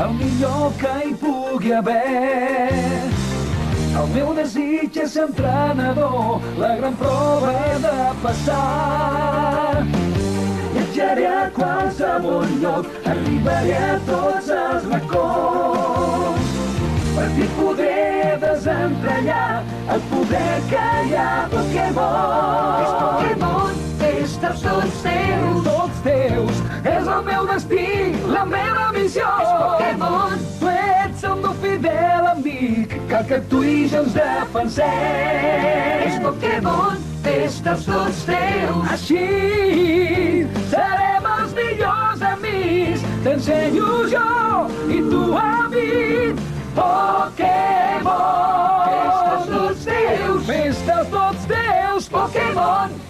el millor que hi pugui haver. El meu desig és ser entrenador, la gran prova he de passar. Viatjaré a qualsevol lloc, arribaré a tots els racons. Per fi podré desentranyar el poder que hi ha a Pokémon. És Pokémon, és tots teus. Tots teus, és el meu destí, la meva missió. És Pokémon, tu ets el meu fidel amic, cal que tu i jo ens defensem. És Pokémon, és tots teus. Així serem els millors amics, t'ensenyo jo i tu a mi. Pokémon, festes tots teus, Pokémon.